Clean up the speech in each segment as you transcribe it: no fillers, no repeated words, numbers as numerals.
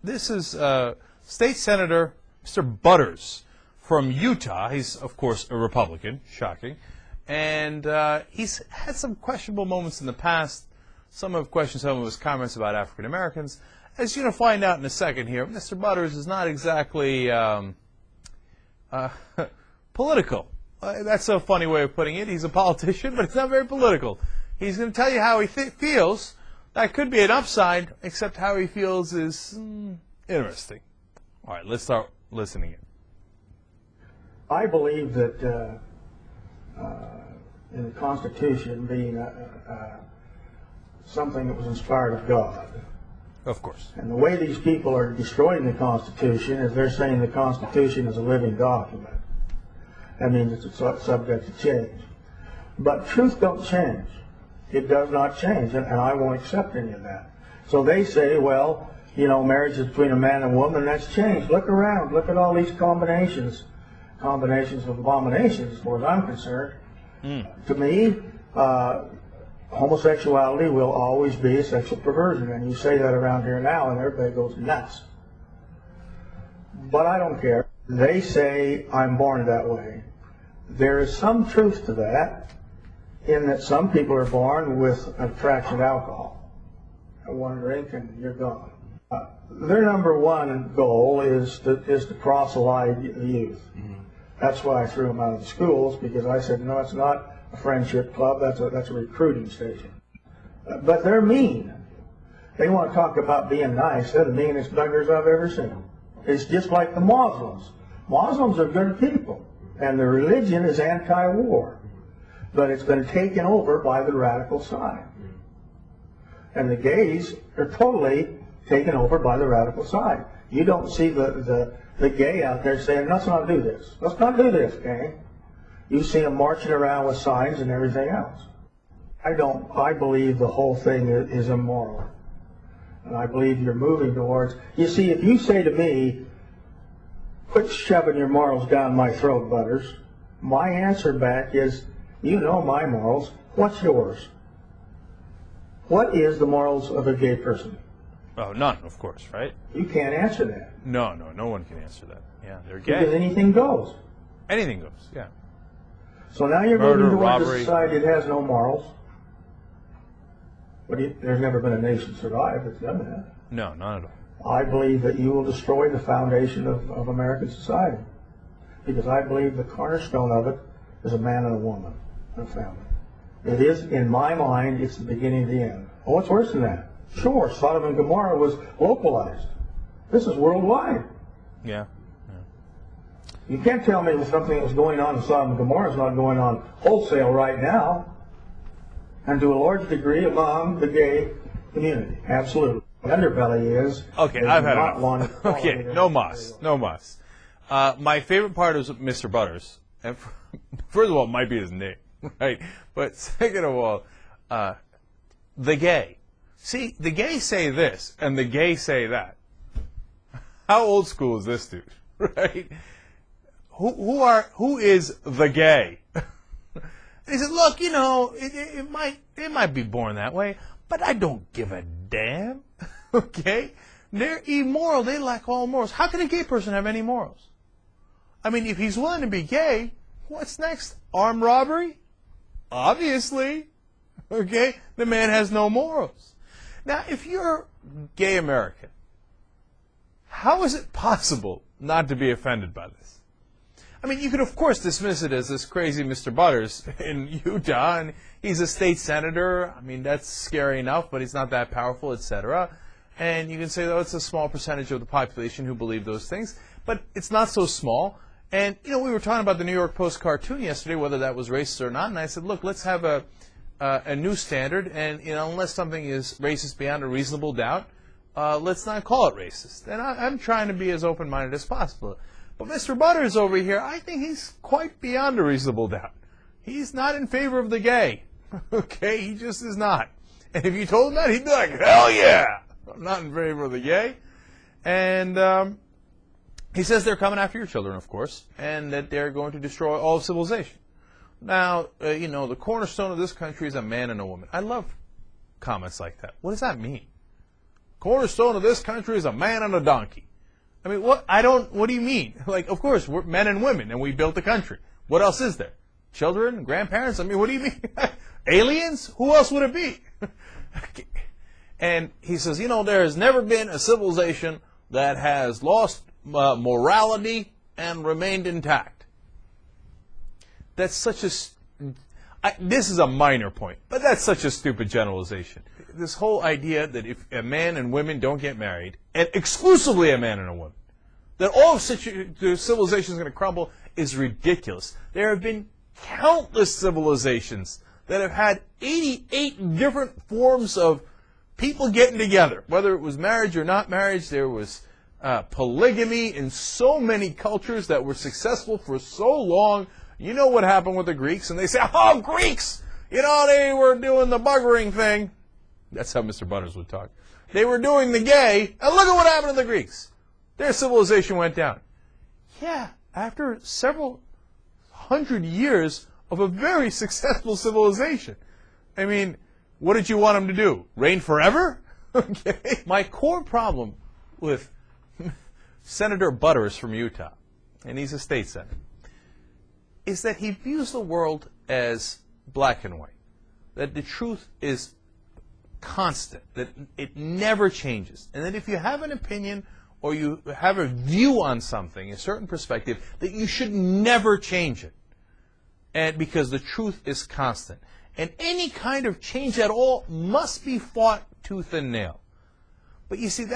This is State Senator Mr. Butters from Utah. He's, of course, a Republican, shocking. And he's had some questionable moments in the past. Some have questioned some of his comments about African Americans. As you're going to find out in a second here, Mr. Butters is not exactly political. That's a funny way of putting it. He's a politician, but he's not very political. He's going to tell you how he feels. That could be an upside, except how he feels is interesting. All right, let's start listening in. I believe that in the Constitution being something that was inspired of God. Of course. And the way these people are destroying the Constitution is they're saying the Constitution is a living document. That means it's subject to change. But truth don't change. It does not change, and I won't accept any of that. So they say, well, you know, marriage is between a man and a woman, that's changed. Look around. Look at all these combinations of abominations, as far as I'm concerned. To me, homosexuality will always be a sexual perversion, and you say that around here now, and everybody goes nuts. But I don't care. They say I'm born that way. There is some truth to that, in that some people are born with attraction to alcohol. One drink and you're gone. Their number one goal is to proselyte the youth. That's why I threw them out of the schools, because I said, no, it's not a friendship club, that's a recruiting station. But they're mean. They want to talk about being nice. They're the meanest buggers I've ever seen. It's just like the Muslims. Muslims are good people, and their religion is anti-war. But it's been taken over by the radical side. And the gays are totally taken over by the radical side. You don't see the gay out there saying, let's not do this. Let's not do this, gang. You see them marching around with signs and everything else. I believe the whole thing is immoral. And I believe you're moving towards, you see, if you say to me, quit shoving your morals down my throat, Butters, my answer back is, you know my morals. What's yours? What is the morals of a gay person? Oh, none, of course, right? You can't answer that. No one can answer that. Yeah, they're gay. Because anything goes. Anything goes, yeah. So now you're Murder, moving towards robbery. a society that has no morals. But there's never been a nation survive that's done that. No, not at all. I believe that you will destroy the foundation of American society. Because I believe the cornerstone of it is a man and a woman and a family. It is, in my mind, it's the beginning of the end. Oh, it's worse than that. Sure, Sodom and Gomorrah was localized. This is worldwide. Yeah. You can't tell me that something that was going on in Sodom and Gomorrah is not going on wholesale right now, and to a large degree among the gay community. Absolutely. The underbelly is... Okay, I've had not enough. Okay, no mas. My favorite part is Mr. Butters. And first of all, it might be his name, right? But second of all, the gay. See, the gay say this, and the gay say that. How old school is this dude, right? Who is the gay? And he said, look, you know, it might be born that way, but I don't give a damn, okay? They're immoral. They lack all morals. How can a gay person have any morals? I mean, if he's willing to be gay, what's next? Armed robbery? Obviously, okay? The man has no morals. Now, if you're gay American, how is it possible not to be offended by this? I mean, you could, of course, dismiss it as this crazy Mr. Butters in Utah, and he's a state senator. I mean, that's scary enough, but he's not that powerful, etc. And you can say, oh, it's a small percentage of the population who believe those things, but it's not so small. And, you know, we were talking about the New York Post cartoon yesterday, whether that was racist or not, and I said, look, let's have a new standard, and, you know, unless something is racist beyond a reasonable doubt, let's not call it racist. And I'm trying to be as open-minded as possible. But Mr. Butters over here, I think he's quite beyond a reasonable doubt. He's not in favor of the gay. Okay? He just is not. And if you told him that, he'd be like, hell yeah! I'm not in favor of the gay. And he says they're coming after your children, of course, and that they're going to destroy all of civilization. Now, you know, the cornerstone of this country is a man and a woman. I love comments like that. What does that mean? cornerstone of this country is a man and a donkey. I mean, what do you mean? Like, of course, we're men and women, and we built the country. What else is there? Children, grandparents? I mean, what do you mean? Aliens? Who else would it be? And he says, there has never been a civilization that has lost morality and remained intact. That's such a... this is a minor point, but that's such a stupid generalization. This whole idea that if a man and women don't get married, and exclusively a man and a woman, that all of the civilization is going to crumble is ridiculous. There have been countless civilizations that have had 88 different forms of people getting together. Whether it was marriage or not marriage, there was polygamy in so many cultures that were successful for so long. You know what happened with the Greeks, and they say, oh, Greeks! They were doing the buggering thing. That's how Mr. Butters would talk. They were doing the gay, and look at what happened to the Greeks. Their civilization went down. Yeah, after several hundred years of a very successful civilization. I mean, what did you want them to do? Reign forever? Okay. My core problem with Senator Butters from Utah, and he's a state senator, is that he views the world as black and white, that the truth is constant, that it never changes, and that if you have an opinion or you have a view on something, a certain perspective, that you should never change it, and because the truth is constant. And any kind of change at all must be fought tooth and nail. But you see,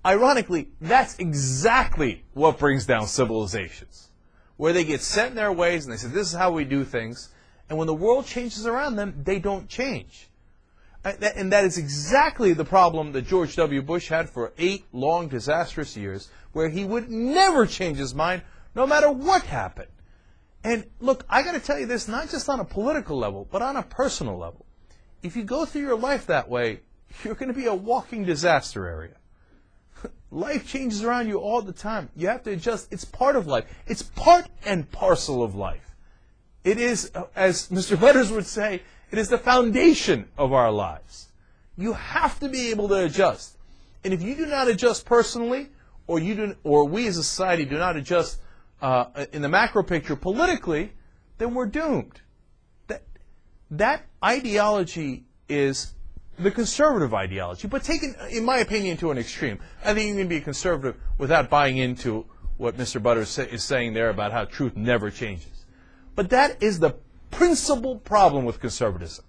ironically, that's exactly what brings down civilizations, where they get set in their ways and they say, this is how we do things. And when the world changes around them, they don't change. And that is exactly the problem that George W. Bush had for 8 long, disastrous years, where he would never change his mind, no matter what happened. And look, I got to tell you this, not just on a political level, but on a personal level. If you go through your life that way, you're going to be a walking disaster area. Life changes around you all the time. You have to adjust. It's part of life. It's part and parcel of life. It is, as Mr. Butters would say, it is the foundation of our lives. You have to be able to adjust. And if you do not adjust personally, or we as a society do not adjust in the macro picture politically, then we're doomed. That ideology is the conservative ideology, but taken, in my opinion, to an extreme. I think you can be a conservative without buying into what Mr. Butters is saying there about how truth never changes. But that is the principal problem with conservatism.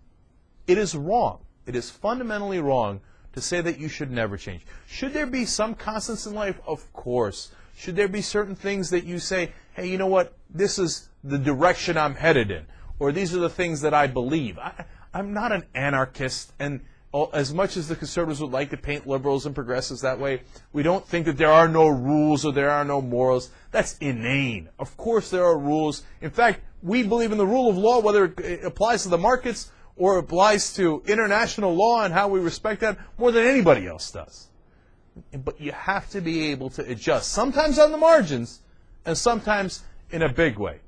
It is wrong. It is fundamentally wrong to say that you should never change. Should there be some constants in life? Of course. Should there be certain things that you say, hey, you know what, this is the direction I'm headed in, or these are the things that I believe. I'm not an anarchist, and as much as the conservatives would like to paint liberals and progressives that way, we don't think that there are no rules or there are no morals. That's inane. Of course there are rules. In fact, we believe in the rule of law, whether it applies to the markets or applies to international law and how we respect that, more than anybody else does. But you have to be able to adjust, sometimes on the margins and sometimes in a big way.